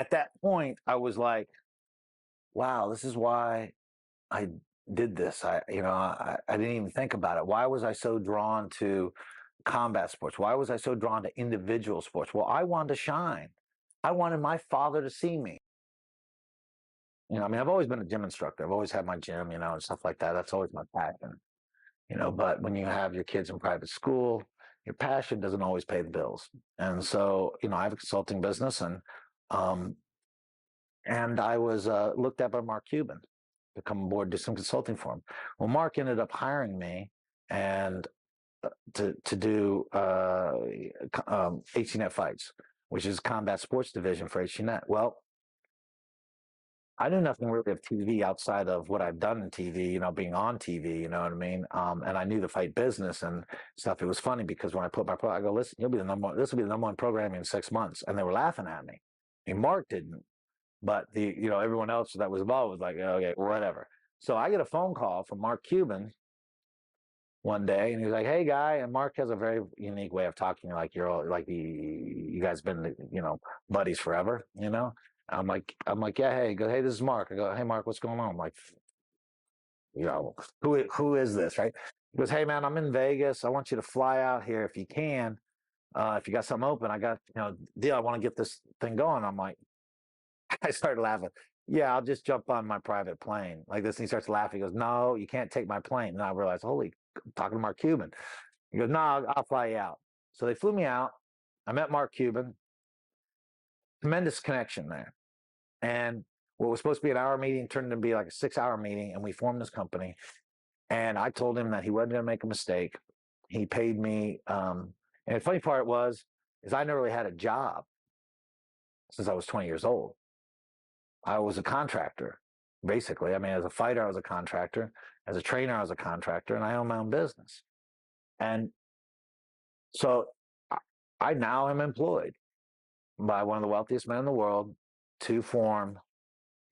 at that point, I was like, wow, this is why I did this. I didn't even think about it. Why was I so drawn to combat sports? Why was I so drawn to individual sports? Well, I wanted to shine. I wanted my father to see me. I mean, I've always been a gym instructor. I've always had my gym, and stuff like that. That's always my passion. But when you have your kids in private school, your passion doesn't always pay the bills. And so, I have a consulting business, um, and I was looked at by Mark Cuban to come aboard, do some consulting for him. Well, Mark ended up hiring me and to do HCNet Fights, which is combat sports division for HCNet. Well, I knew nothing really of TV outside of what I've done in TV, being on TV, you know what I mean? And I knew the fight business and stuff. It was funny because when I put my I go, listen, you'll be the number one, this will be the number one programming in 6 months. And they were laughing at me. I mean, Mark didn't, but everyone else that was involved was like, okay, whatever. So I get a phone call from Mark Cuban one day, and he was like, "Hey, guy," and Mark has a very unique way of talking, like you're all like you guys been buddies forever, I'm like, yeah, hey, go, hey, this is Mark. I go, hey, Mark, what's going on? I'm like, who is this, right? He goes, hey, man, I'm in Vegas. I want you to fly out here if you can. If you got something open, I got deal. I want to get this thing going. I'm like, I started laughing. Yeah, I'll just jump on my private plane like this. And he starts laughing. He goes, no, you can't take my plane. And I realized, holy, I'm talking to Mark Cuban. He goes, no, I'll fly you out. So they flew me out. I met Mark Cuban. Tremendous connection there. And what was supposed to be an hour meeting turned into be like a 6-hour meeting. And we formed this company. And I told him that he wasn't going to make a mistake. He paid me. And the funny part is I never really had a job since I was 20 years old. I was a contractor, basically. I mean, as a fighter, I was a contractor. As a trainer, I was a contractor, and I own my own business. And so I now am employed by one of the wealthiest men in the world to form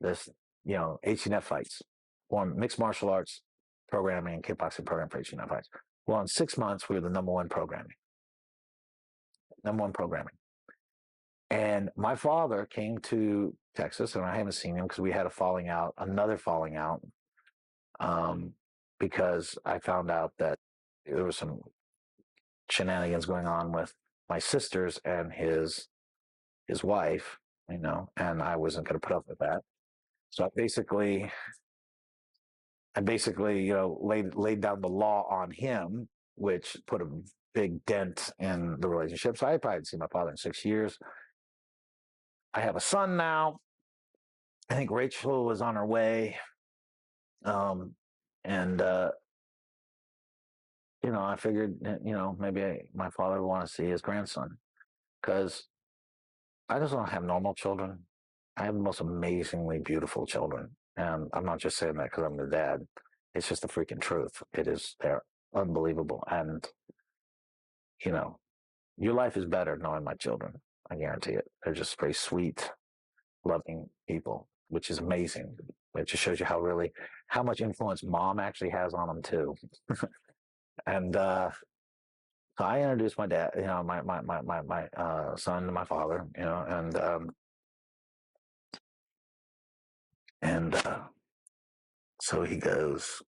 this, HCNet Fights, form mixed martial arts programming and kickboxing program for HCNet Fights. Well, in 6 months, we were the number one programming. And my father came to Texas, and I haven't seen him because we had another falling out, because I found out that there was some shenanigans going on with my sisters and his wife, and I wasn't going to put up with that. So I basically, laid down the law on him, which put a big dent in the relationship. So I probably hadn't seen my father in 6 years. I have a son now. I think Rachel was on her way. And I figured, maybe my father would want to see his grandson, because I just don't have normal children. I have the most amazingly beautiful children. And I'm not just saying that because I'm their dad. It's just the freaking truth. They're unbelievable. And, your life is better knowing my children. I guarantee it. They're just very sweet, loving people, which is amazing. It just shows you how much influence mom actually has on them too. And so I introduced my dad, my son to my father, and so he goes,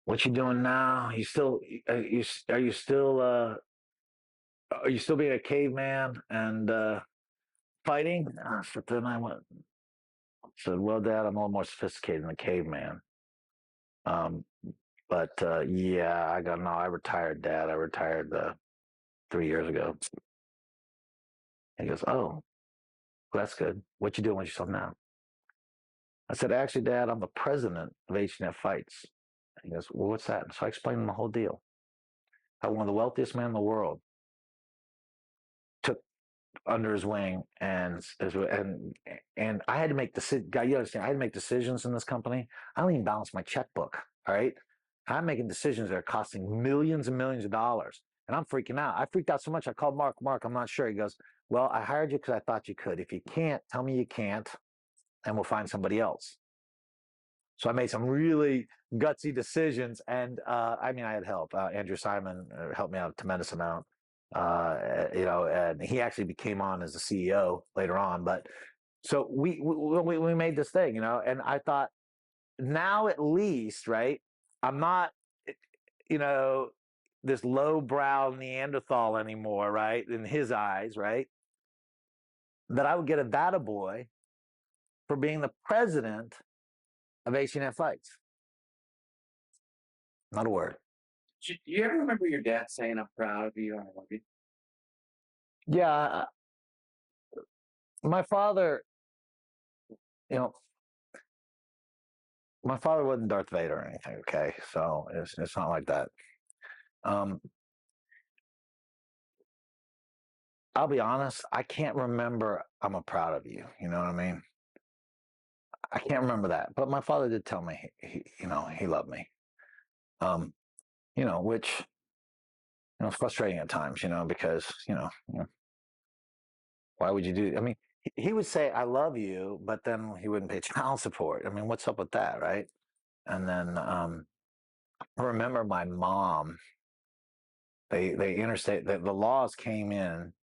"What you doing now? Are you still being a caveman and fighting?" So then said, "Well, Dad, I'm a little more sophisticated than a caveman." Um, but yeah, I retired, Dad. I retired 3 years ago. He goes, "Oh, well, that's good. What you doing with yourself now?" I said, "Actually, Dad, I'm the president of HNF Fights." He goes, "Well, what's that?" So I explained him the whole deal. How one of the wealthiest men in the world took under his wing, and I had to make decisions. You understand? I had to make decisions in this company. I don't even balance my checkbook. All right, I'm making decisions that are costing millions and millions of dollars, and I'm freaking out. I freaked out so much. I called Mark. Mark, I'm not sure. He goes, "Well, I hired you because I thought you could. If you can't, tell me you can't, and we'll find somebody else." So I made some really gutsy decisions, and I mean, I had help. Andrew Simon helped me out a tremendous amount. And he actually became on as the CEO later on. But so we made this thing, and I thought now at least, right? I'm not, you know, this lowbrow Neanderthal anymore, right? In his eyes, right? That I would get a data boy for being the president of HNF Fights. Not a word. Do you ever remember your dad saying, "I'm proud of you, I love you"? Yeah, my father, you know, my father wasn't Darth Vader or anything. Okay, so it's not like that. Um, I'll be honest. I can't remember. I'm a proud of you. You know what I mean? I can't remember that. But my father did tell me he loved me. Um, which it's frustrating at times. Because why would you do? I mean, he would say I love you, but then he wouldn't pay child support. I mean, what's up with that, right? And then I remember my mom. They interstate the laws came in.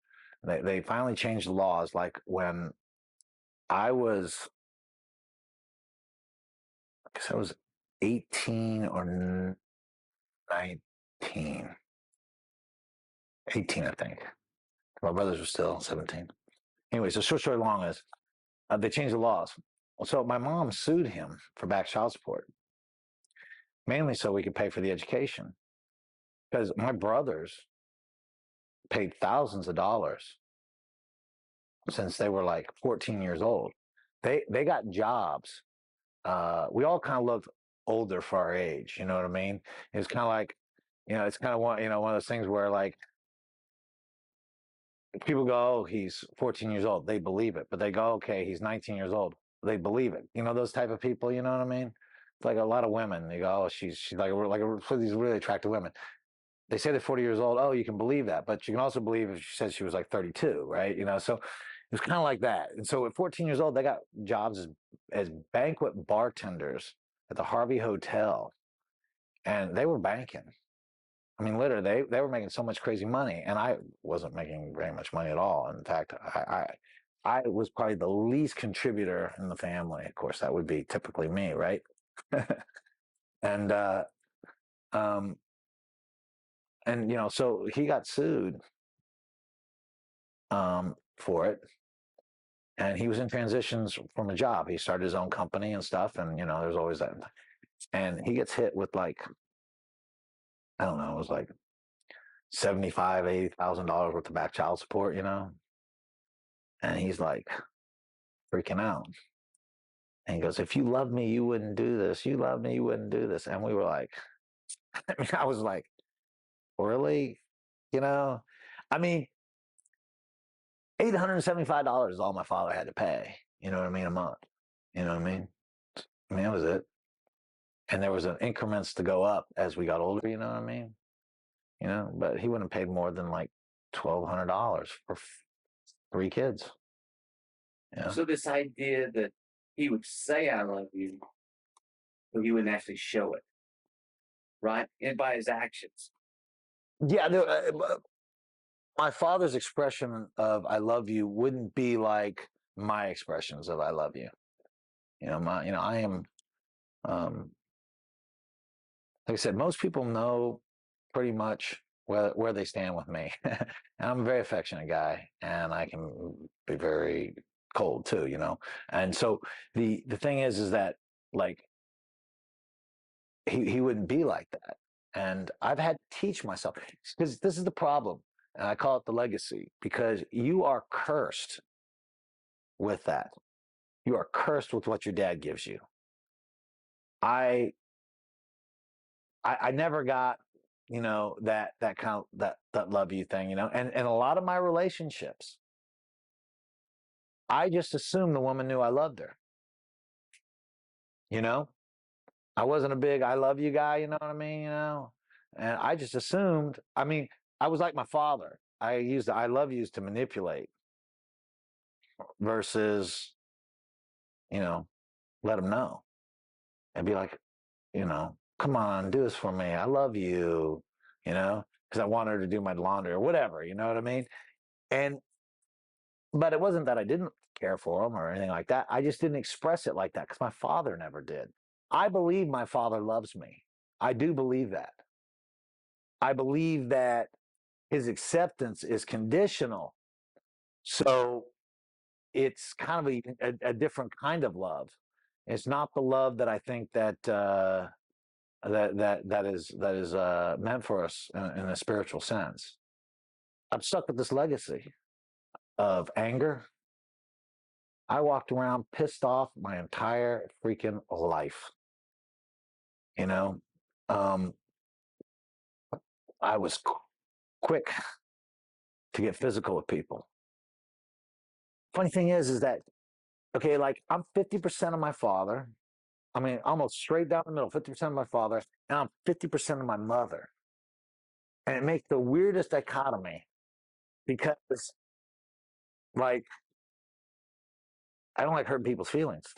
They finally changed the laws. Like when I was, I guess I was 18 or 19, 18, I think. My brothers were still 17. Anyways, the short story long is they changed the laws. So my mom sued him for back child support, mainly so we could pay for the education. Because my brothers paid thousands of dollars since they were like 14 years old. They got jobs. We all kind of looked older for our age. You know what I mean? It was kind of like, it's kind of one of those things where like people go, oh, he's 14 years old. They believe it, but they go, okay, he's 19 years old. They believe it. Those type of people. You know what I mean? It's like a lot of women. They go, oh, she's like for these really attractive women. They say they're 40 years old. Oh, you can believe that, but you can also believe if she said she was like 32, right? So it was kind of like that. And so at 14 years old, they got jobs as banquet bartenders at the Harvey Hotel, and they were banking. I mean, literally, they were making so much crazy money, and I wasn't making very much money at all. In fact, I was probably the least contributor in the family. Of course, that would be typically me, right? and um, so he got sued for it, and he was in transitions from a job. He started his own company and stuff, and there's always that. And he gets hit with like, I don't know, it was like 75, $80,000 worth of back child support, and he's like freaking out. And he goes, "If you loved me, you wouldn't do this. You love me, you wouldn't do this." And we were like, I mean, I was like, really? You know, I mean, $875 is all my father had to pay. You know what I mean? A month. You know what I mean? I mean, that was it. And there was an increments to go up as we got older. You know what I mean? But he wouldn't have paid more than like $1,200 for three kids. Yeah. So this idea that he would say "I love you," but he wouldn't actually show it, right? And by his actions. Yeah. My father's expression of "I love you" wouldn't be like my expressions of "I love you." I am, um, like I said, most people know pretty much where they stand with me. And I'm a very affectionate guy, and I can be very cold too, And so the thing is that like he wouldn't be like that. And I've had to teach myself because this is the problem. And I call it the legacy because you are cursed with that. You are cursed with what your dad gives you. I I never got, that kind of that love you thing, and a lot of my relationships, I just assumed the woman knew I loved her. You know, I wasn't a big "I love you" guy. You know what I mean? And I just assumed. I mean, I was like my father. I used the "I love yous" to manipulate versus, you know, let them know and be like, come on, do this for me. I love you. You know, because I wanted her to do my laundry or whatever. You know what I mean? And but it wasn't that I didn't care for him or anything like that. I just didn't express it like that because my father never did. I believe my father loves me. I do believe that. I believe that his acceptance is conditional. So it's kind of a different kind of love. It's not the love that I think that that is meant for us in a spiritual sense. I'm stuck with this legacy of anger. I walked around pissed off my entire freaking life. You know, um, I was quick to get physical with people. Funny thing is that okay, like I'm 50% of my father. I mean, almost straight down the middle, 50% of my father, and I'm 50% of my mother. And it makes the weirdest dichotomy because, like, I don't like hurting people's feelings.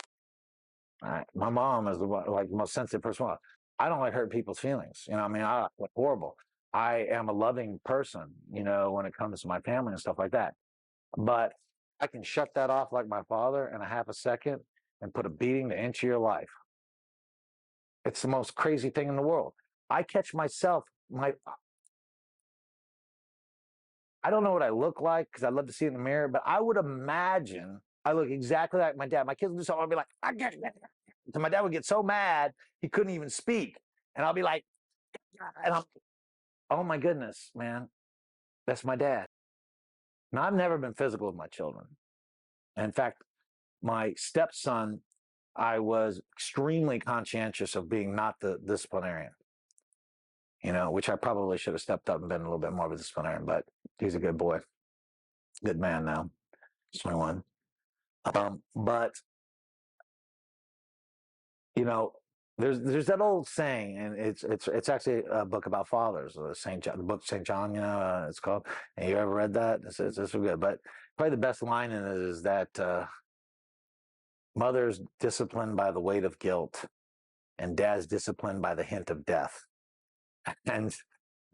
Right? My mom is like the most sensitive person. I don't like hurting people's feelings. You know, I mean, I like horrible. I am a loving person, you know, when it comes to my family and stuff like that. But I can shut that off like my father in a half a second and put a beating to inch of your life. It's the most crazy thing in the world. I catch myself, I don't know what I look like because I love to see it in the mirror, but I would imagine I look exactly like my dad. My kids would do something, I'll be like, I get it. So my dad would get so mad he couldn't even speak. And I'll be like, and I'm, oh my goodness, man, that's my dad. Now, I've never been physical with my children. In fact, my stepson, I was extremely conscientious of being not the disciplinarian, you know, which I probably should have stepped up and been a little bit more of a disciplinarian, but he's a good boy, good man now. He's 21. But you know, there's that old saying, and it's actually a book about fathers, Saint John, the book Saint John. You know, it's called. And you ever read that? It's good. But probably the best line in it is that mother's disciplined by the weight of guilt, and dad's disciplined by the hint of death. And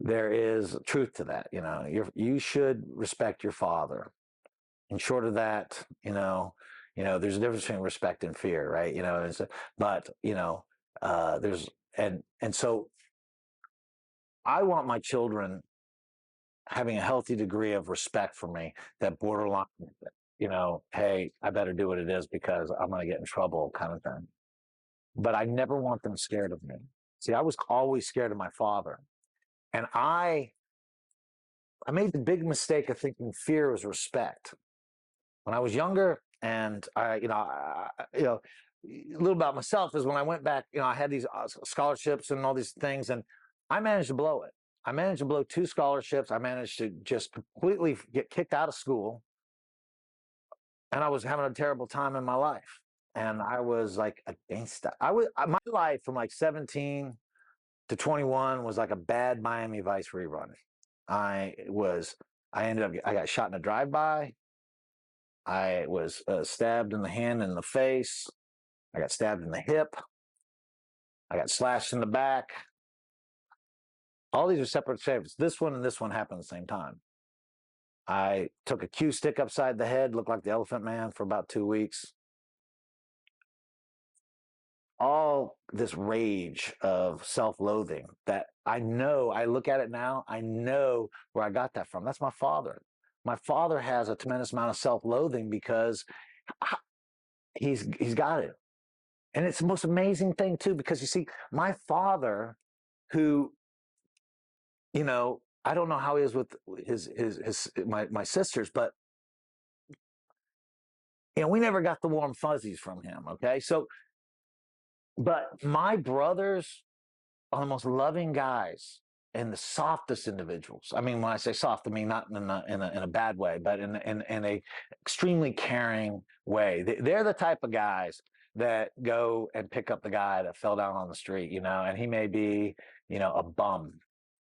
there is truth to that. You know, you should respect your father. And short of that, there's a difference between respect and fear, right? You know, but there's and so I want my children having a healthy degree of respect for me that borderline, hey, I better do what it is because I'm going to get in trouble kind of thing. But I never want them scared of me. See, I was always scared of my father. And I made the big mistake of thinking fear was respect. When I was younger, and a little about myself is when I went back, I had these scholarships and all these things, and I managed to blow it. I managed to blow 2 scholarships. I managed to just completely get kicked out of school, and I was having a terrible time in my life. And I was like against that. My life from like 17 to 21 was like a bad Miami Vice rerun. I got shot in a drive-by. I was stabbed in the hand and the face. I got stabbed in the hip. I got slashed in the back. All these are separate saves. This one and this one happened at the same time. I took a cue stick upside the head, looked like the Elephant Man for about 2 weeks. All this rage of self-loathing that I look at it now, I know where I got that from. That's my father. My father has a tremendous amount of self-loathing because he's got it. And it's the most amazing thing too, because you see, my father, who, I don't know how he is with my sisters, but we never got the warm fuzzies from him. Okay, so, but my brothers are the most loving guys and the softest individuals. I mean, when I say soft, I mean not in a bad way, but in a extremely caring way. They're the type of guys that go and pick up the guy that fell down on the street, and he may be, a bum,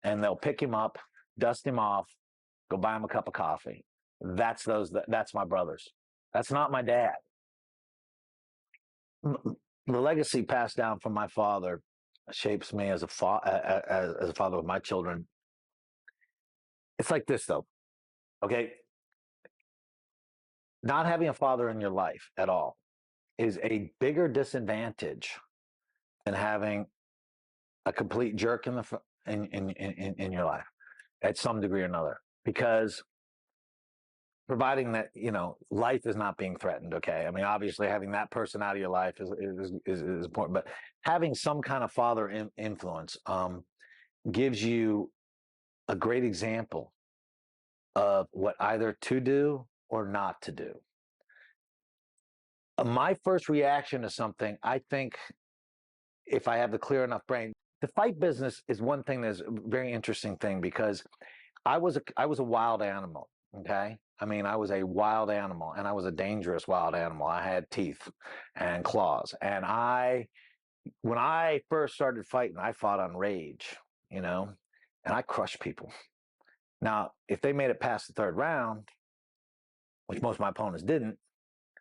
and they'll pick him up, dust him off, go buy him a cup of coffee. That's my brothers. That's not my dad. The legacy passed down from my father shapes me as a father of my children. it's like this though. Okay, not having a father in your life at all is a bigger disadvantage than having a complete jerk in the in your life at some degree or another, because providing that life is not being threatened. Okay, I mean, obviously having that person out of your life is important, but having some kind of father influence gives you a great example of what either to do or not to do. My first reaction to something, I think, if I have the clear enough brain, the fight business is one thing that's a very interesting thing, because I was a wild animal. Okay, I mean, I was a wild animal, and I was a dangerous wild animal. I had teeth and claws, and when I first started fighting, I fought on rage, and I crushed people. Now, if they made it past the third round, which most of my opponents didn't,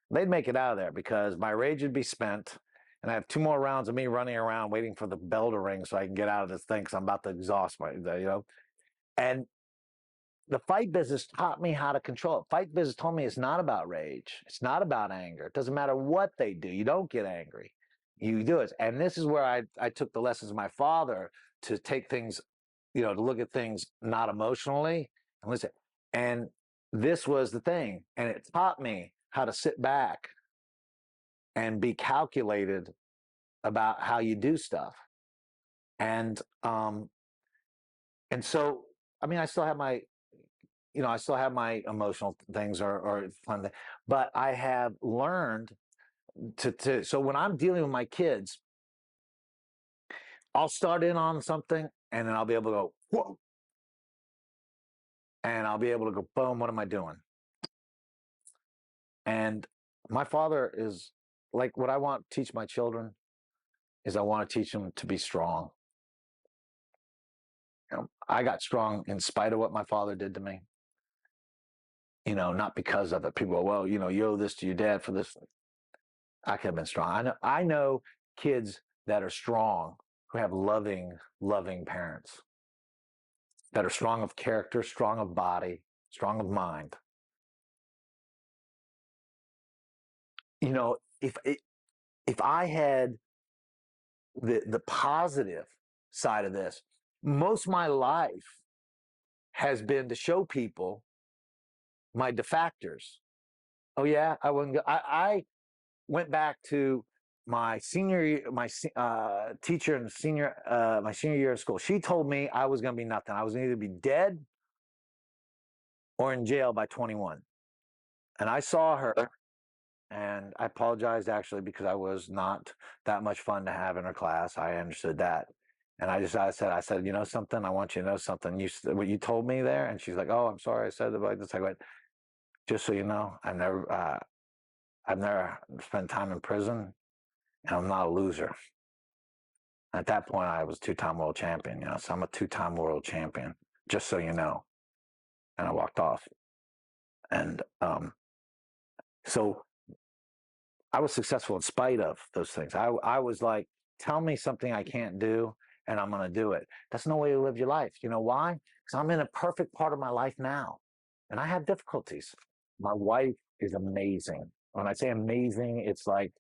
they'd make it out of there because my rage would be spent, and I have 2 more rounds of me running around waiting for the bell to ring so I can get out of this thing because I'm about to exhaust And the fight business taught me how to control it. Fight business told me it's not about rage. It's not about anger. It doesn't matter what they do. You don't get angry. You do it. And this is where I took the lessons of my father to take things, to look at things not emotionally and listen. And this was the thing. And it taught me how to sit back and be calculated about how you do stuff. And so, I mean, I still have my emotional things or fun things, but I have learned so when I'm dealing with my kids, I'll start in on something and then I'll be able to go, whoa. And I'll be able to go, boom, what am I doing? And my father is like, what I want to teach my children is I want to teach them to be strong. I got strong in spite of what my father did to me. Not because of it. People go, well, you owe this to your dad for this. I could have been strong. I know kids that are strong who have loving parents, that are strong of character, strong of body, strong of mind. If I had the positive side of this, most of my life has been to show people my defactors. Oh yeah, I wouldn't go. I went back to my senior year, my teacher in my senior year of school. She told me I was going to be nothing. I was going to either be dead or in jail by 21. And I saw her, and I apologized actually because I was not that much fun to have in her class. I understood that. And I said, you know something? I want you to know something. What you told me there? And she's like, oh, I'm sorry. I said it like this. I went, just so you know, I've never spent time in prison, and I'm not a loser. At that point, I was two-time world champion, so I'm a two-time world champion, just so you know. And I walked off. And so I was successful in spite of those things. I was like, tell me something I can't do, and I'm going to do it. That's no way to live your life. You know why? Because I'm in a perfect part of my life now, and I have difficulties. My wife is amazing. When I say amazing, it's like,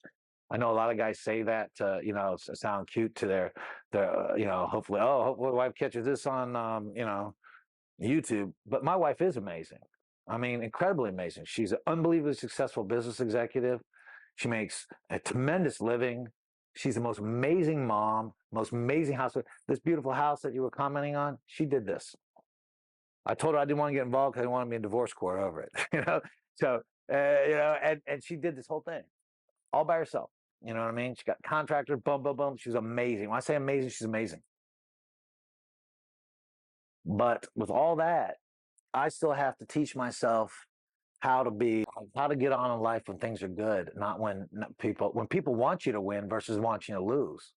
I know a lot of guys say that to, sound cute to their, hopefully my wife catches this on, YouTube. But my wife is amazing. I mean, incredibly amazing. She's an unbelievably successful business executive. She makes a tremendous living. She's the most amazing mom, most amazing house. This beautiful house that you were commenting on, she did this. I told her I didn't want to get involved because I didn't want to be in divorce court over it. So, and she did this whole thing all by herself. You know what I mean? She got contractors, boom, boom, boom. She's amazing. When I say amazing, she's amazing. But with all that, I still have to teach myself how to get on in life when things are good, not when people want you to win versus want you to lose.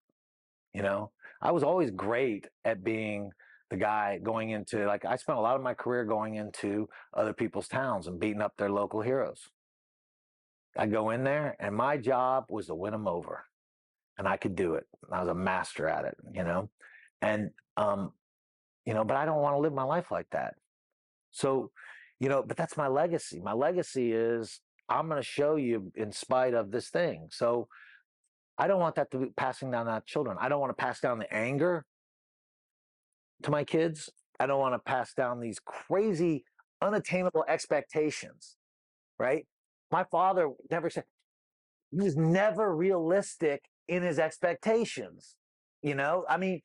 I was always great at being the guy going into, like, I spent a lot of my career going into other people's towns and beating up their local heroes. I'd go in there and my job was to win them over, and I could do it. I was a master at it, and but I don't want to live my life like that. So, but that's my legacy. My legacy is I'm going to show you in spite of this thing. So I don't want that to be passing down to children. I don't want to pass down the anger to my kids. I don't want to pass down these crazy, unattainable expectations, right? My father never said, he was never realistic in his expectations. I mean,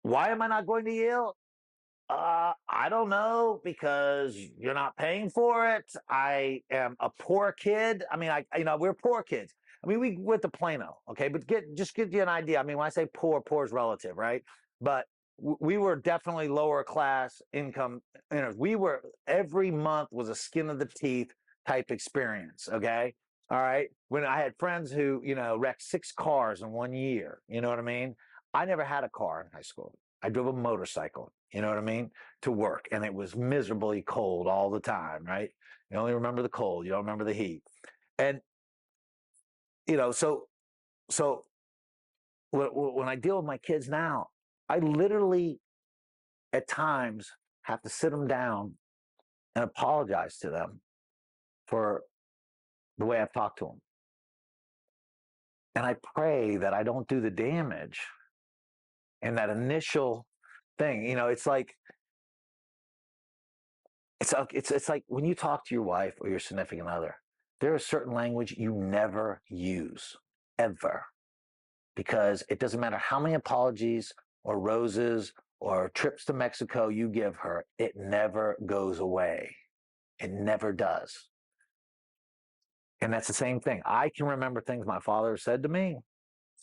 why am I not going to Yale? I don't know, because you're not paying for it. I am a poor kid. I mean, we're poor kids. I mean, we went to Plano, okay, but just give you an idea. I mean, when I say poor is relative, right? But we were definitely lower class income. We were, every month was a skin of the teeth type experience, okay? All right. When I had friends who, wrecked 6 cars in 1 year, you know what I mean? I never had a car in high school. I drove a motorcycle, you know what I mean, to work. And it was miserably cold all the time, right? You only remember the cold, you don't remember the heat. And, so when I deal with my kids now, I literally at times have to sit them down and apologize to them for the way I've talked to them. And I pray that I don't do the damage in that initial thing. It's like when you talk to your wife or your significant other, there is certain language you never use, ever, because it doesn't matter how many apologies or roses or trips to Mexico you give her, it never goes away. It never does. And that's the same thing. I can remember things my father said to me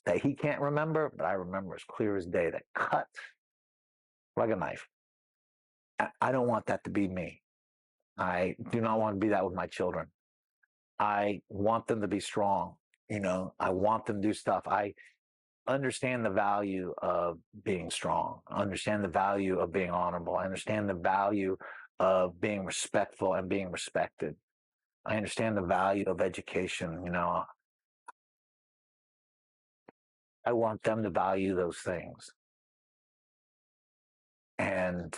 that he can't remember, but I remember as clear as day, that cut like a knife. I don't want that to be me. I do not want to be that with my children. I want them to be strong. I want them to do stuff. I understand the value of being strong. I understand the value of being honorable. I understand the value of being respectful and being respected. I understand the value of education. I want them to value those things. And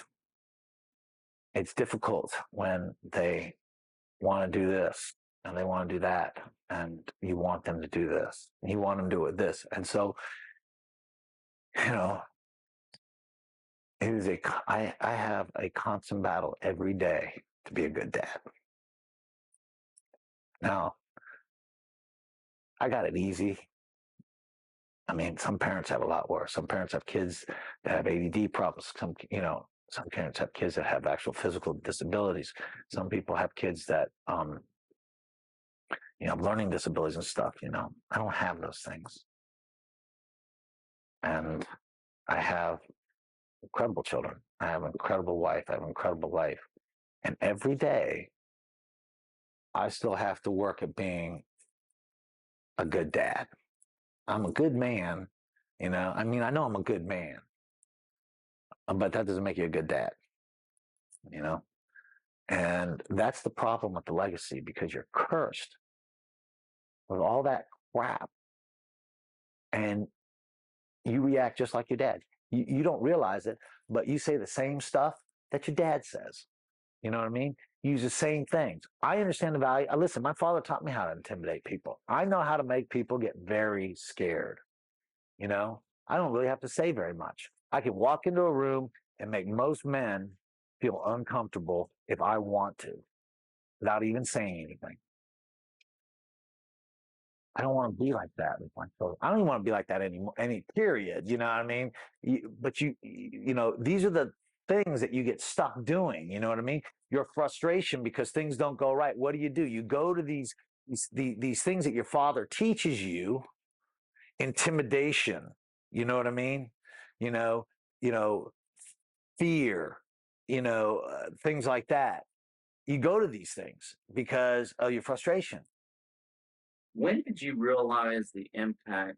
it's difficult when they want to do this and they want to do that, and you want them to do this, and you want them to do it this. And so, you know, I have a constant battle every day to be a good dad. Now, I got it easy. I mean, some parents have a lot worse. Some parents have kids that have ADD problems. Some parents have kids that have actual physical disabilities. Some people have kids that, learning disabilities and stuff. I don't have those things. And I have incredible children. I have an incredible wife. I have an incredible life. And every day, I still have to work at being a good dad. I'm a good man. I mean, I know I'm a good man, but that doesn't make you a good dad, you know? And that's the problem with the legacy, because you're cursed with all that crap and you react just like your dad. You don't realize it, but you say the same stuff that your dad says. You know what I mean? You use the same things. I understand the value. Listen, my father taught me how to intimidate people. I know how to make people get very scared. I don't really have to say very much. I can walk into a room and make most men feel uncomfortable if I want to, without even saying anything. I don't want to be like that with my children. I don't even want to be like that anymore, any period. You know what I mean? But these are the things that you get stuck doing. You know what I mean? Your frustration because things don't go right. What do? You go to these things that your father teaches you, intimidation. You know what I mean? You know, fear. Things like that. You go to these things because of your frustration. When did you realize the impact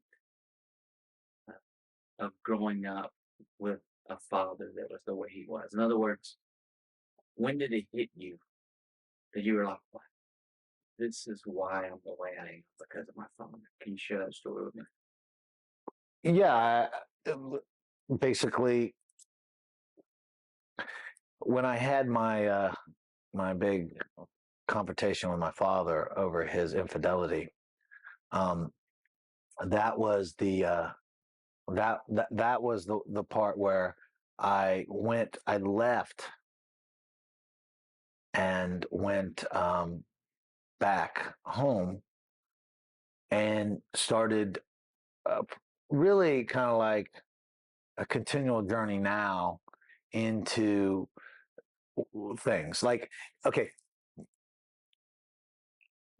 of growing up with a father that was the way he was? In other words, when did it hit you that you were like, "Wow, this is why I'm the way I am because of my father"? Can you share that story with me? Yeah, basically, when I had my my big confrontation with my father over his infidelity, um, that was that was the part where I left and went back home and started uh, really kind of like a continual journey now into things like, okay,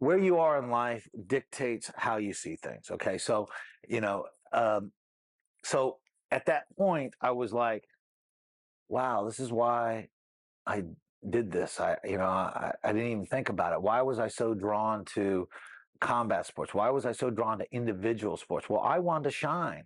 where you are in life dictates how you see things. Okay, so you know, um, so at that point, I was like, wow, this is why I did this. I didn't even think about it. Why was I so drawn to combat sports? Why was I so drawn to individual sports? Well, I wanted to shine.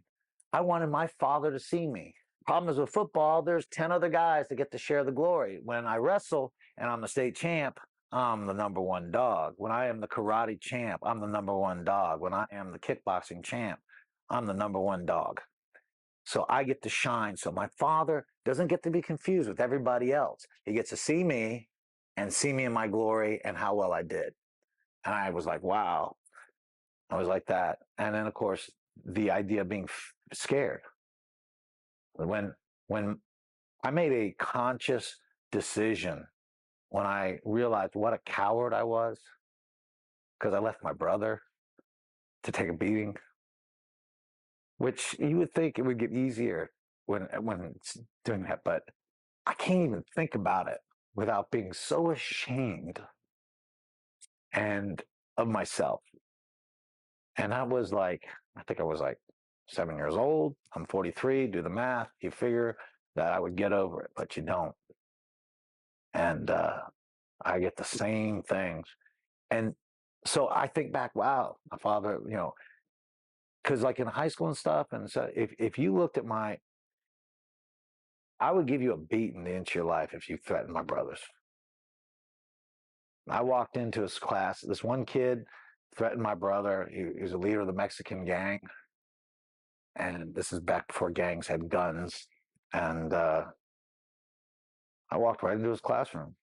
I wanted my father to see me. Problem is with football, there's 10 other guys that get to share the glory. When I wrestle and I'm the state champ, I'm the number one dog. When I am the karate champ, I'm the number one dog. When I am the kickboxing champ, I'm the number one dog. So I get to shine. So my father doesn't get to be confused with everybody else. He gets to see me and see me in my glory and how well I did. And I was like, wow. I was like that. And then, of course, the idea of being scared. When when I made a conscious decision, when I realized what a coward I was because I left my brother to take a beating, which you would think it would get easier when it's doing that, but I can't even think about it without being so ashamed and of myself. And I was like, I think I was like 7 years old. I'm 43. Do the math. You figure that I would get over it, but you don't. And I get the same things. And so I think back, wow, my father, because like in high school and stuff, and so if you looked at I would give you a beating into your life if you threatened my brothers. I walked into his class. This one kid threatened my brother. He was a leader of the Mexican gang, and this is back before gangs had guns. And I walked right into his classroom,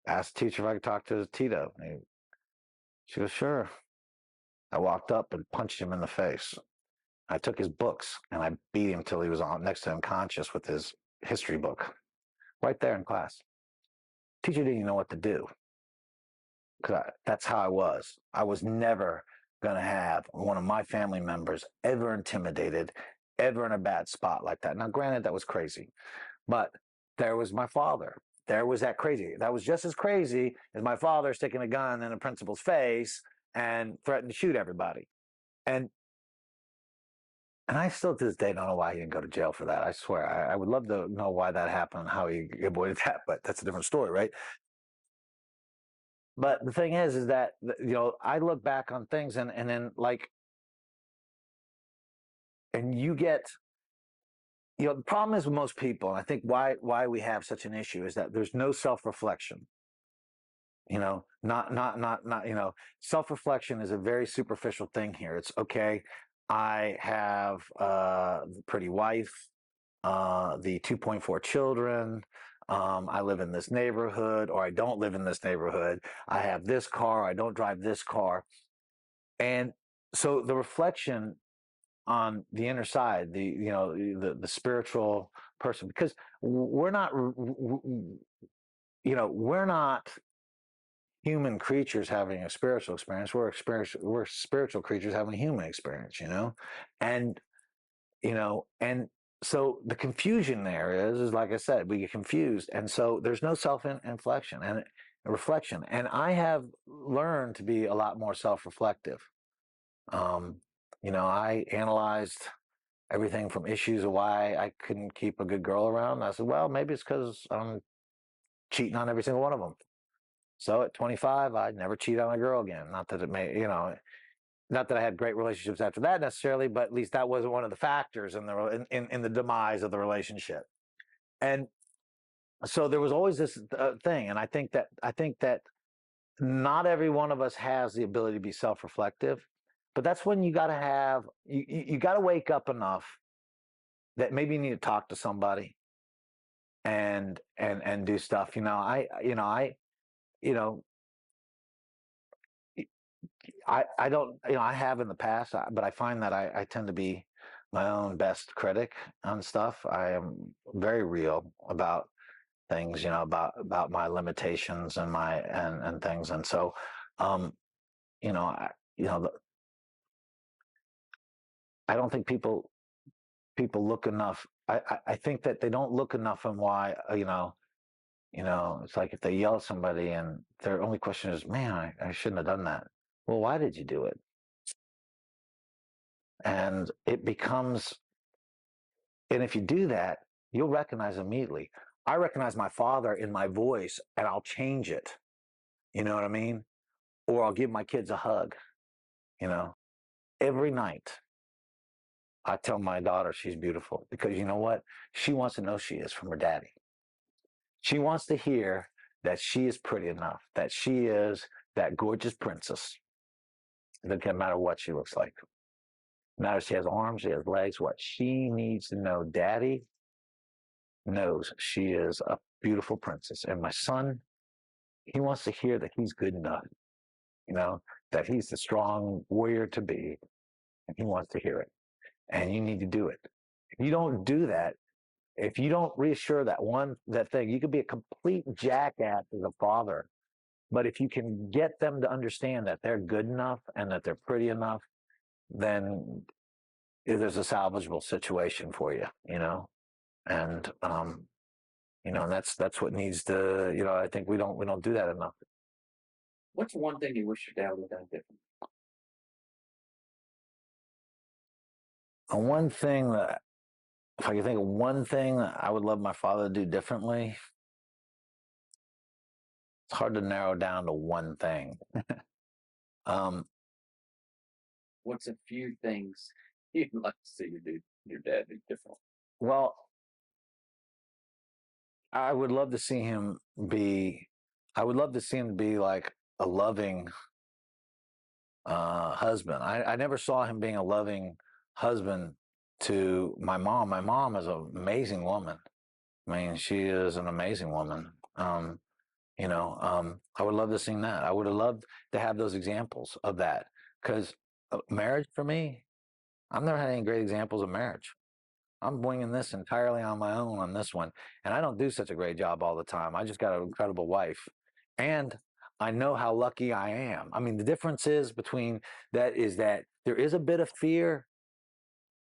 asked the teacher if I could talk to Tito. She goes, "Sure." I walked up and punched him in the face. I took his books and I beat him till he was on next to unconscious with his history book, right there in class. Teacher didn't even know what to do because that's how I was. I was never going to have one of my family members ever intimidated, ever in a bad spot like that. Now, granted, that was crazy, but there was my father. There was that crazy. That was just as crazy as my father sticking a gun in a principal's face and threatening to shoot everybody. And and I still to this day don't know why he didn't go to jail for that. I swear, I would love to know why that happened, how he avoided that, but that's a different story, right? But the thing is that I look back on things and then like, and you get, the problem is with most people, and I think why we have such an issue is that there's no self reflection. Not self reflection is a very superficial thing here. It's okay. I have a pretty wife, the 2.4 children. I live in this neighborhood, or I don't live in this neighborhood. I have this car. I don't drive this car. And so the reflection on the inner side, the spiritual person, because we're not human creatures having a spiritual experience. We're spiritual creatures having a human experience, and and so the confusion there is like I said, we get confused, and so there's no self-inflection and reflection. And I have learned to be a lot more self-reflective. Um, I analyzed everything from issues of why I couldn't keep a good girl around. I said, well, maybe it's because I'm cheating on every single one of them. So at 25, I'd never cheat on a girl again. Not that it may, not that I had great relationships after that necessarily, but at least that wasn't one of the factors in the demise of the relationship. And so there was always this thing, and I think that not every one of us has the ability to be self-reflective, but that's when you got to have you got to wake up enough that maybe you need to talk to somebody, and do stuff. You know, I don't, I have in the past, but I find that I tend to be my own best critic on stuff. I am very real about things, about my limitations and and things. And so, um, you know, I, you know, the, I don't think people look enough. I think that they don't look enough on why, it's like if they yell at somebody and their only question is, man, I shouldn't have done that. Well, why did you do it? And it becomes, and if you do that, you'll recognize immediately. I recognize my father in my voice and I'll change it. You know what I mean? Or I'll give my kids a hug, you know. Every night I tell my daughter she's beautiful because you know what? She wants to know she is from her daddy. She wants to hear that she is pretty enough, that she is that gorgeous princess. It doesn't matter what she looks like. No matter if she has arms, she has legs, what she needs to know, daddy knows she is a beautiful princess. And my son, he wants to hear that he's good enough, you know, that he's the strong warrior to be. And he wants to hear it. And you need to do it. If you don't do that, if you don't reassure that thing, you could be a complete jackass as a father. But if you can get them to understand that they're good enough and that they're pretty enough, then there's a salvageable situation for you, and and that's what needs to, I think we don't do that enough. What's one thing you wish your dad would have done different? And one thing that, if I could think of one thing that I would love my father to do differently, it's hard to narrow down to one thing. um, What's a few things you'd like to see your dad do different? well, I would love to see him be, I would love to see him be like a loving husband. I never saw him being a loving husband to my mom. My mom is an amazing woman. I mean, she is an amazing woman. I would love to see that. I would have loved to have those examples of that because marriage for me, I've never had any great examples of marriage. I'm winging this entirely on my own on this one. And I don't do such a great job all the time. I just got an incredible wife. And I know how lucky I am. I mean, the difference is between that is that there is a bit of fear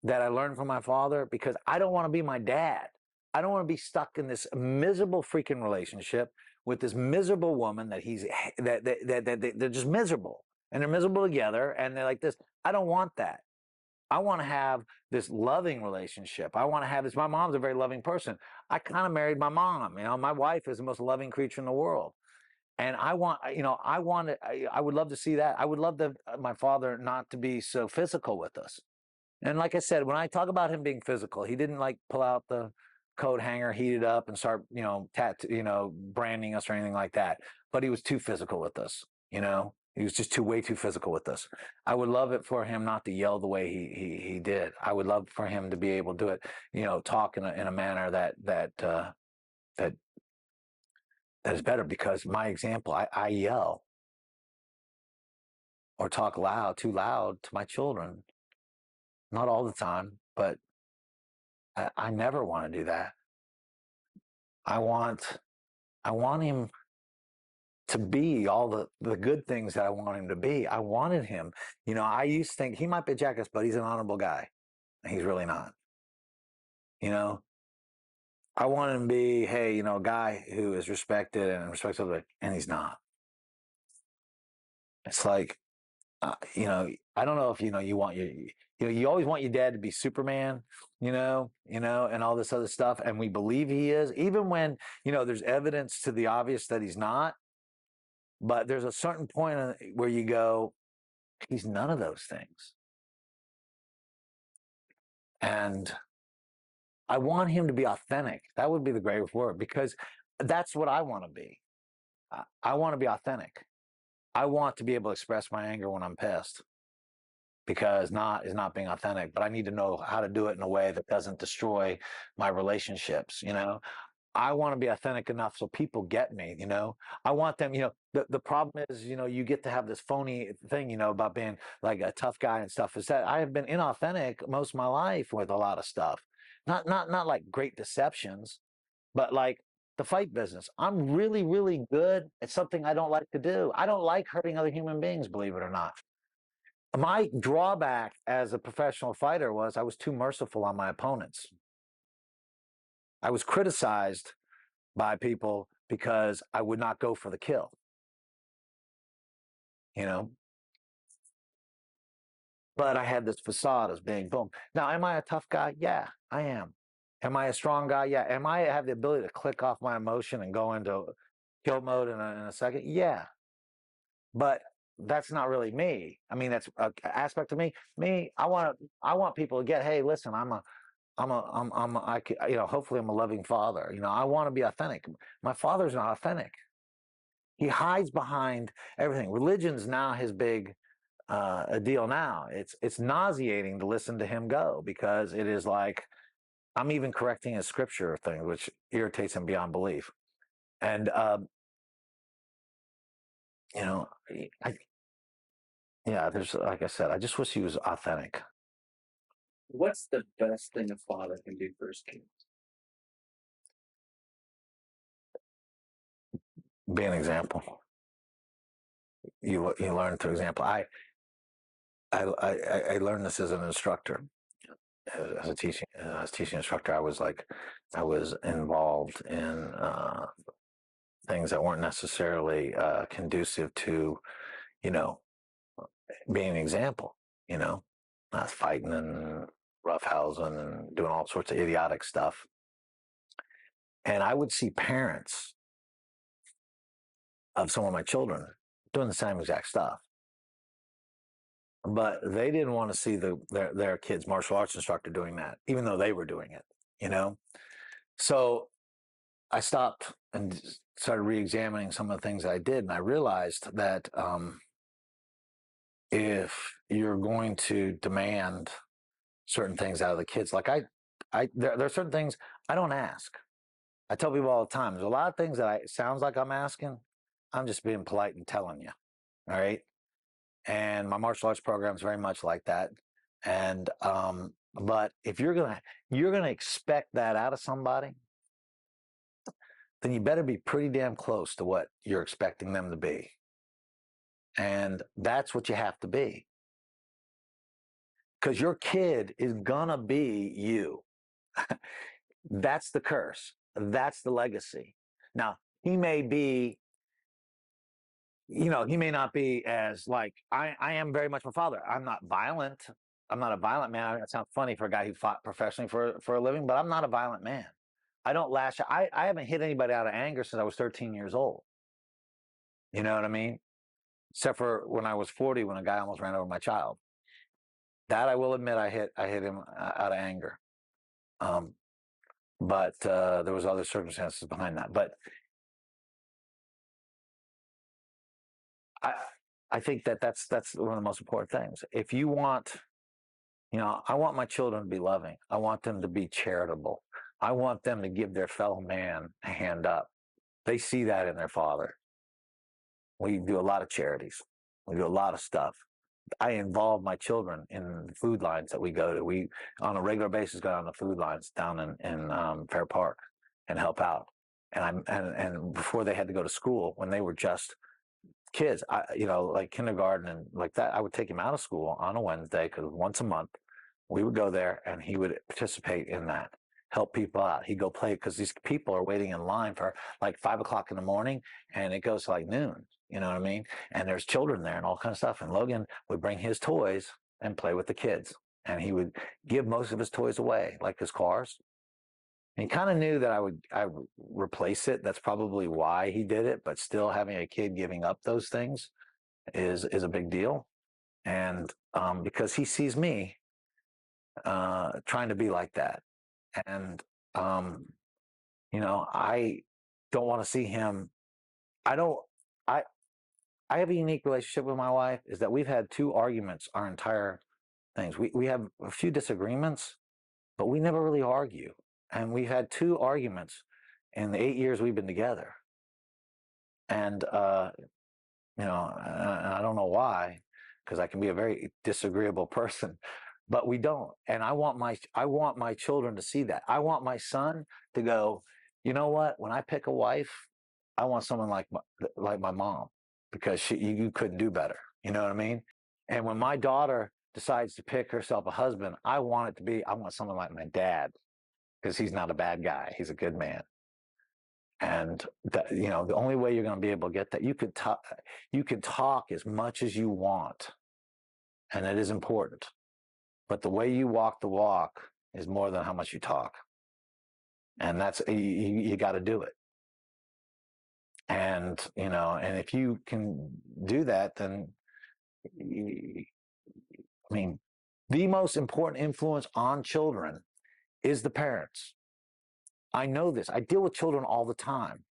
that I learned from my father because I don't want to be my dad. I don't want to be stuck in this miserable freaking relationship with this miserable woman that they're just miserable and they're miserable together and they're like this. I don't want that. I want to have this loving relationship. I want to have this. My mom's a very loving person. I kind of married my mom. My wife is the most loving creature in the world. And I would love to see that. I would love my father not to be so physical with us. And like I said, when I talk about him being physical, he didn't like pull out the coat hanger, heat it up, and start, branding us or anything like that. But he was too physical with us. He was just way too physical with us. I would love it for him not to yell the way he did. I would love for him to be able to do it, talk in a manner that is better. Because my example, I yell or talk too loud to my children. Not all the time, but I never want to do that. I want him to be all the good things that I want him to be. I wanted him. I used to think he might be a jackass, but he's an honorable guy. He's really not. I want him to be, hey, a guy who is respected and respects other, and he's not. It's like, I don't know if you want you always want your dad to be Superman, and all this other stuff, and we believe he is, even when there's evidence to the obvious that he's not. But there's a certain point where you go, he's none of those things, and I want him to be authentic. That would be the greatest word because that's what I want to be. I want to be authentic. I want to be able to express my anger when I'm pissed. Because not is not being authentic, but I need to know how to do it in a way that doesn't destroy my relationships. I want to be authentic enough so people get me, you know. I want them, you know, the problem is, you know, you get to have this phony thing, you know, about being like a tough guy and stuff, is that I have been inauthentic most of my life with a lot of stuff. Not like great deceptions, but like the fight business. I'm really, really good at something I don't like to do. I don't like hurting other human beings, believe it or not. My drawback as a professional fighter was I was too merciful on my opponents. I was criticized by people because I would not go for the kill, you know. But I had this facade as being boom. Now, am I a tough guy? Yeah, I am. Am I a strong guy? Yeah. Am I have the ability to click off my emotion and go into kill mode in a second? Yeah. But that's not really me. I mean, that's an aspect of me. I want people to get, hey, listen, you know, hopefully I'm a loving father. You know, I want to be authentic. My father's not authentic. He hides behind everything. Religion's now his big a deal now. It's nauseating to listen to him go, because it is like I'm even correcting his scripture thing, which irritates him beyond belief. And you know, I yeah, there's like I said, I just wish he was authentic. What's the best thing a father can do for his kids? Be an example. You learn through example. I learned this as an instructor, as a teaching instructor. I was involved in things that weren't necessarily conducive to, you know, being an example. You know, not fighting and roughhousing and doing all sorts of idiotic stuff. And I would see parents of some of my children doing the same exact stuff, but they didn't want to see their kids martial arts instructor doing that, even though they were doing it. You know, so I stopped and started re-examining some of the things I did, and I realized that if you're going to demand certain things out of the kids, like there are certain things I don't ask. I tell people all the time, there's a lot of things that sounds like I'm asking. I'm just being polite and telling you. All right. And my martial arts program is very much like that. And but if you're gonna expect that out of somebody, then you better be pretty damn close to what you're expecting them to be. And that's what you have to be. Because your kid is gonna be you. That's the curse. That's the legacy. Now, he may be, you know, he may not be as like I am very much my father. I'm not violent. I'm not a violent man. I mean, it sounds funny for a guy who fought professionally for a living, but I'm not a violent man. I don't lash. I haven't hit anybody out of anger since I was 13 years old. You know what I mean? Except for when I was 40, when a guy almost ran over my child. That I will admit, I hit him out of anger. Um, but there was other circumstances behind that. But I I think that's one of the most important things. If you want, you know, I want my children to be loving. I want them to be charitable. I want them to give their fellow man a hand up. They see that in their father. We do a lot of charities. We do a lot of stuff. I involve my children in food lines that we go to. We, on a regular basis, go down the food lines down in Fair Park and help out. And before they had to go to school, when they were just kids, you know, like kindergarten and like that, I would take him out of school on a Wednesday, because once a month we would go there and he would participate in that, help people out. He'd go play, because these people are waiting in line for like 5 o'clock in the morning, and it goes to like noon. You know what I mean? And there's children there and all kinds of stuff. And Logan would bring his toys and play with the kids, and he would give most of his toys away, like his cars. And he kind of knew that I would replace it. That's probably why he did it. But still, having a kid giving up those things is a big deal. And because he sees me trying to be like that, and you know, I don't want to see him. I don't. I I have a unique relationship with my wife. Is that we've had 2 arguments our entire things. We have a few disagreements, but we never really argue. And we've had 2 arguments in the 8 years we've been together. And, I don't know why, because I can be a very disagreeable person, but we don't. And I want my children to see that. I want my son to go, you know what? When I pick a wife, I want someone like my mom, because you couldn't do better. You know what I mean? And when my daughter decides to pick herself a husband, I want someone like my dad, because he's not a bad guy. He's a good man. And that, the only way you're going to be able to get that, you can talk as much as you want, and it is important. But the way you walk the walk is more than how much you talk. And that's, you got to do it. And, and if you can do that, then, the most important influence on children is the parents. I know this. I deal with children all the time.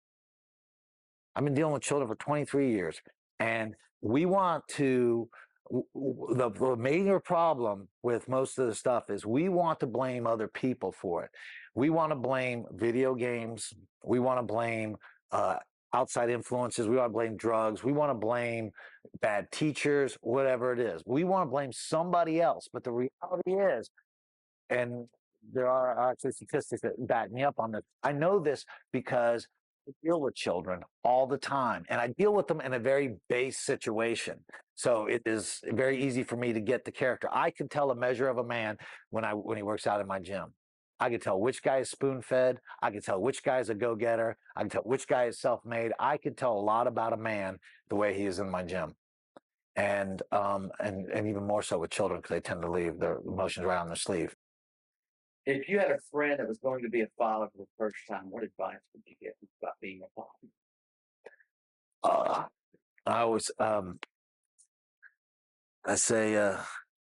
I've been dealing with children for 23 years, and we want to. The major problem with most of the stuff is we want to blame other people for it. We want to blame video games. We want to blame outside influences. We want to blame drugs. We want to blame bad teachers, whatever it is. We want to blame somebody else. But the reality is, and there are actually statistics that back me up on this. I know this because I deal with children all the time, and I deal with them in a very base situation. So it is very easy for me to get the character. I can tell a measure of a man when he works out in my gym. I can tell which guy is spoon-fed. I can tell which guy is a go-getter. I can tell which guy is self-made. I can tell a lot about a man the way he is in my gym. And even more so with children, because they tend to leave their emotions right on their sleeve. If you had a friend that was going to be a father for the first time, what advice would you give about being a father? I always, I say,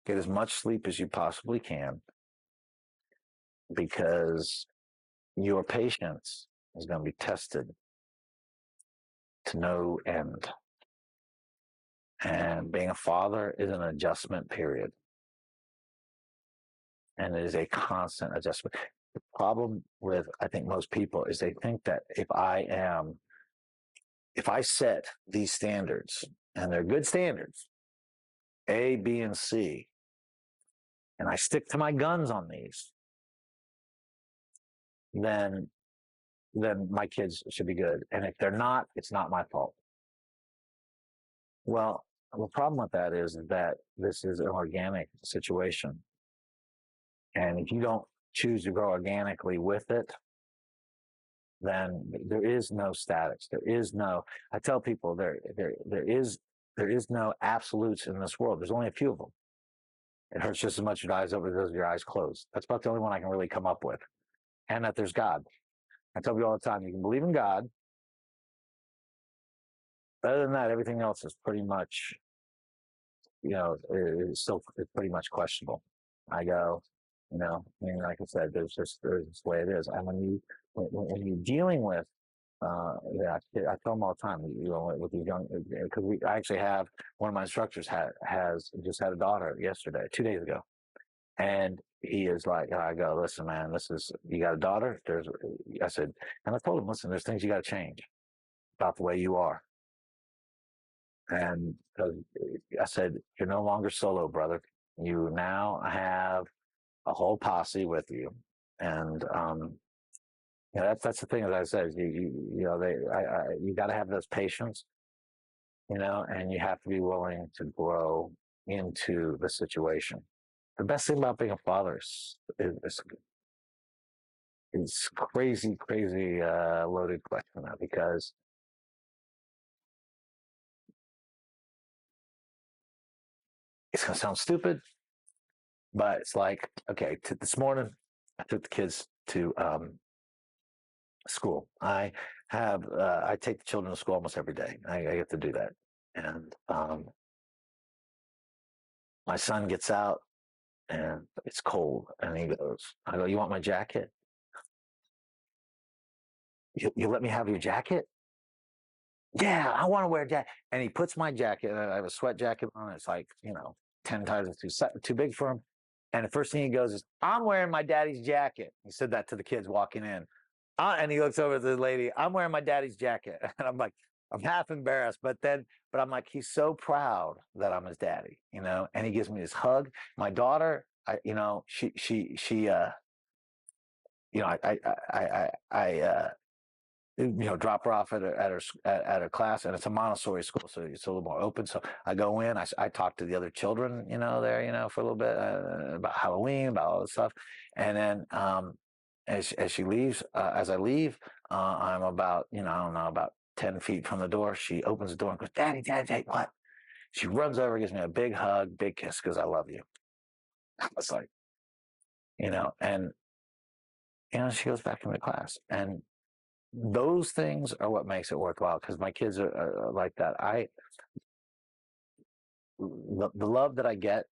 get as much sleep as you possibly can, because your patience is going to be tested to no end. And being a father is an adjustment period. And it is a constant adjustment. The problem with, I think, most people is they think that if I set these standards, and they're good standards, A, B, and C, and I stick to my guns on these, then my kids should be good. And if they're not, it's not my fault. Well, the problem with that is that this is an organic situation. And if you don't choose to grow organically with it, then there is no statics. There is no, I tell people there is no absolutes in this world. There's only a few of them. It hurts just as much your eyes open as your eyes closed. That's about the only one I can really come up with. And that there's God. I tell people all the time, you can believe in God. Other than that, everything else is pretty much, it's pretty much questionable. I go, like I said, there's this way it is. And when you're dealing with, I tell them all the time, with these young, because I actually have one of my instructors has just had a daughter yesterday, 2 days ago, and he is like, I go, listen, man, you got a daughter. I said, and I told him, listen, there's things you got to change about the way you are. And I said, you're no longer solo, brother. You now have a whole posse with you, and that's the thing. As I said, you got to have those patience, and you have to be willing to grow into the situation. The best thing about being a father is crazy loaded question now, because it's going to sound stupid, but it's like, okay, this morning I took the kids to school. I take the children to school almost every day. I get to do that. And my son gets out, and it's cold, and he goes, I go, you want my jacket? You let me have your jacket? Yeah, I want to wear a jacket. And he puts my jacket, and I have a sweat jacket on. It's like, 10 times too big for him. And the first thing he goes is, I'm wearing my daddy's jacket. He said that to the kids walking in. And he looks over at the lady. I'm wearing my daddy's jacket, and I'm like, I'm half embarrassed, but I'm like, he's so proud that I'm his daddy, you know. And he gives me this hug. My daughter, you know, you know, drop her off at her class, and it's a Montessori school, so it's a little more open. So I go in, I talk to the other children, you know, there, you know, for a little bit about Halloween, about all this stuff, and then as she leaves, as I leave, I'm about, you know, I don't know, about 10 feet from the door. She opens the door and goes, "Daddy, Daddy, Daddy, what?" She runs over, gives me a big hug, big kiss, because I love you. I was like, you know, and you know, she goes back into class, and those things are what makes it worthwhile, because my kids are like that. The love that I get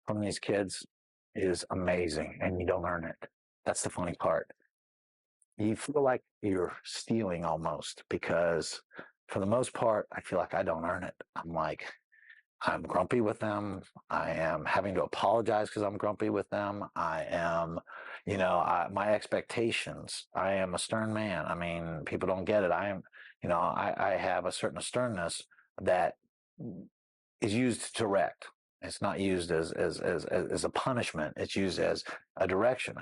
from these kids is amazing, and you don't earn it. That's the funny part. You feel like you're stealing almost, because for the most part, I feel like I don't earn it. I'm grumpy with them. I am having to apologize because I'm grumpy with them. I am, you know, my expectations. I am a stern man. I mean, people don't get it. I am, you know, I have a certain sternness that is used to direct. It's not used as a punishment. It's used as a direction.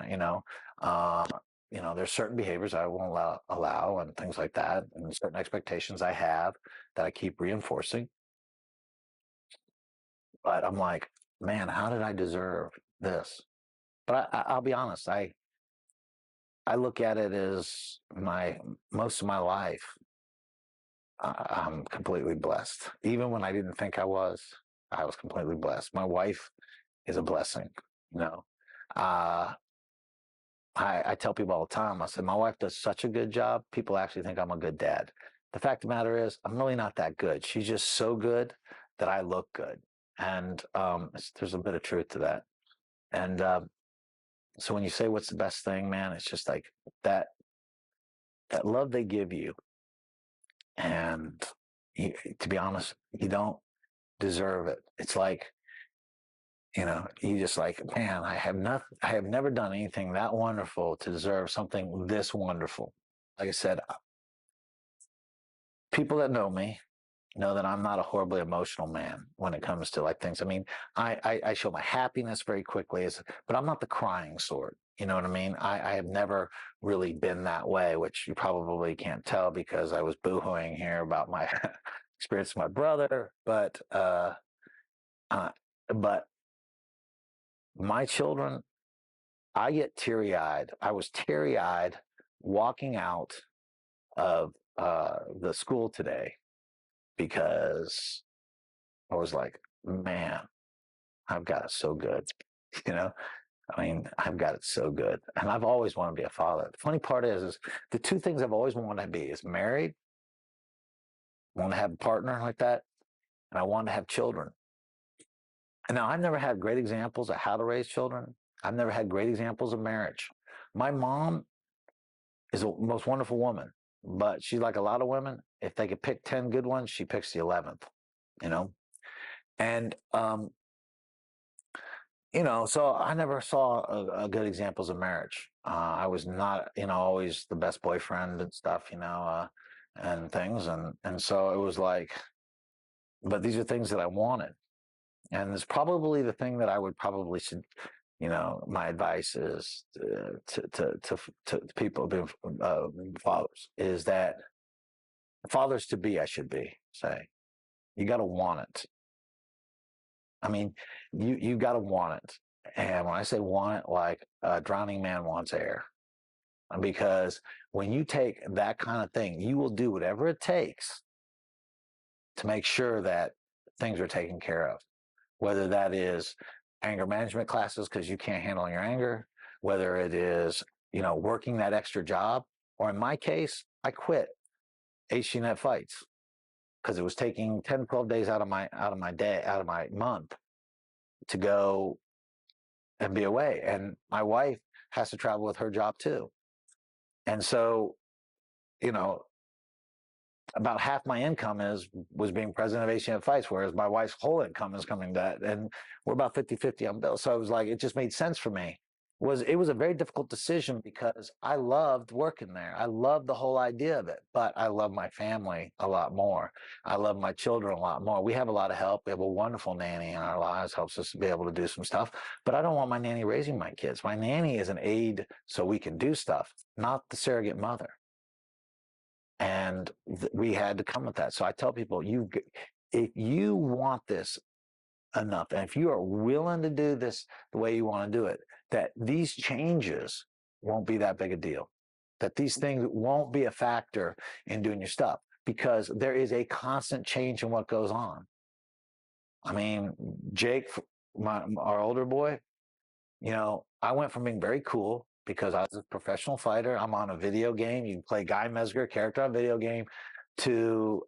Uh, you know, there's certain behaviors I won't allow and things like that, and certain expectations I have that I keep reinforcing. But I'm like, man, how did I deserve this? But I'll be honest, I look at it as my most of my life. I'm completely blessed. Even when I didn't think I was completely blessed. My wife is a blessing. You know, uh, I tell people all the time. I said my wife does such a good job. People actually think I'm a good dad. The fact of the matter is, I'm really not that good. She's just so good that I look good, and there's a bit of truth to that. And so when you say what's the best thing, man, it's just like that that love they give you, and to be honest, you don't deserve it. It's like, you know, you just like, man, I have never done anything that wonderful to deserve something this wonderful. Like I said, people that know me know that I'm not a horribly emotional man when it comes to like things. I mean, I show my happiness very quickly, but I'm not the crying sort. You know what I mean? I have never really been that way, which you probably can't tell because I was boohooing here about my experience with my brother. Uh, but my children, I get teary eyed. I was teary eyed walking out of the school today because I was like, man, I've got it so good. You know, I mean, I've got it so good. And I've always wanted to be a father. The funny part is the two things I've always wanted to be is married, want to have a partner like that, and I want to have children. And now I've never had great examples of how to raise children. I've never had great examples of marriage. My mom is the most wonderful woman, but she's like a lot of women. If they could pick 10 good ones, she picks the 11th, you know? And you know, so I never saw a good examples of marriage. I was not, you know, always the best boyfriend and stuff, you know, and things, and so it was like, but these are things that I wanted, and it's probably the thing that I would probably should, you know, my advice is to people being fathers is that fathers to be, I should be say, you got to want it. I mean, you got to want it. And when I say want it, like a drowning man wants air, because when you take that kind of thing, you will do whatever it takes to make sure that things are taken care of. Whether that is anger management classes because you can't handle your anger, whether it is, you know, working that extra job, or in my case, I quit HCNet fights because it was taking 10, 12 days out of my month to go and be away. And my wife has to travel with her job too. And so, you know, about half my income was being president of HCNet Fights, whereas my wife's whole income is coming to that. And we're about 50-50 on bills. So I was like, it just made sense for me it was a very difficult decision because I loved working there. I loved the whole idea of it, but I love my family a lot more. I love my children a lot more. We have a lot of help. We have a wonderful nanny in our lives, helps us to be able to do some stuff. But I don't want my nanny raising my kids. My nanny is an aid so we can do stuff, not the surrogate mother. And we had to come with that. So I tell people, if you want this enough, and if you are willing to do this the way you want to do it, that these changes won't be that big a deal, that these things won't be a factor in doing your stuff, because there is a constant change in what goes on. I mean, Jake, our older boy, you know, I went from being very cool because I was a professional fighter. I'm on a video game. You can play Guy Mesger, character on a video game, to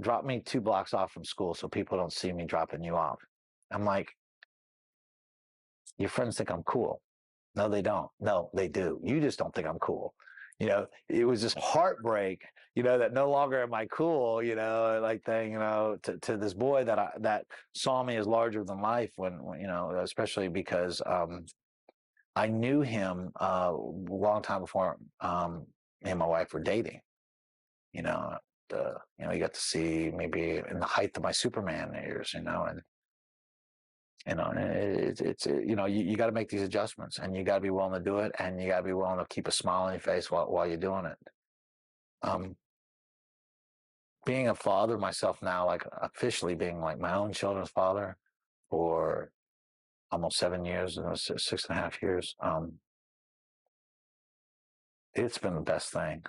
drop me 2 blocks off from school so people don't see me dropping you off. I'm like, your friends think I'm cool. No, they don't. No, they do. You just don't think I'm cool. You know, it was just heartbreak, you know, that no longer am I cool, you know, like thing, you know, to this boy that saw me as larger than life when you know, especially because I knew him a long time before me and my wife were dating. You know, you got to see maybe in the height of my Superman years, you know, and it's you know, you got to make these adjustments, and you got to be willing to do it, and you got to be willing to keep a smile on your face while you're doing it. Being a father myself now, like officially being like my own children's father for almost 7 years, 6.5 years, it's been the best thing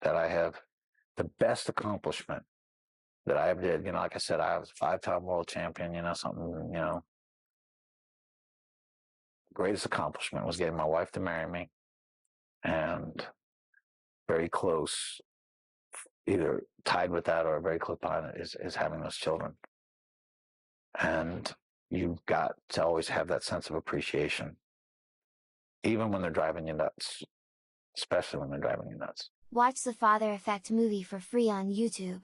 that I have, the best accomplishment that I ever did. You know, like I said, I was a 5-time world champion, you know, something, you know, greatest accomplishment was getting my wife to marry me, and very close, either tied with that or very close behind it, is having those children. And you've got to always have that sense of appreciation, even when they're driving you nuts, especially when they're driving you nuts. Watch the Father Effect movie for free on YouTube.